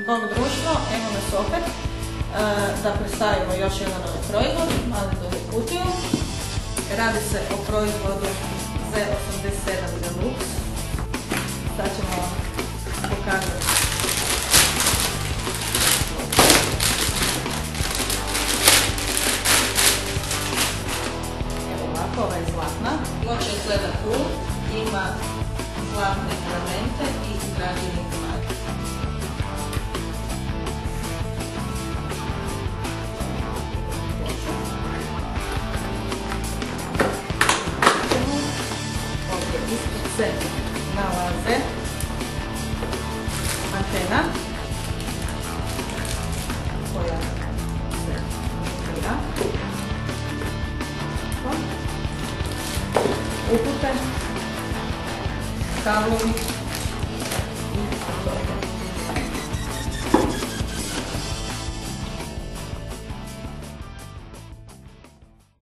Bog društvo, evo nas opet da predstavimo još jedan novi proizvod, mali doli kutiju. Radi se o proizvodu Z87 Deluxe. Sad ćemo vam pokazati. Evo ovako, ova je zlatna. Ploča izgleda cool, ima zlatne elemente i ugrađeni komad. Ispod se nalaze antena koja se otvira, upute, kablovi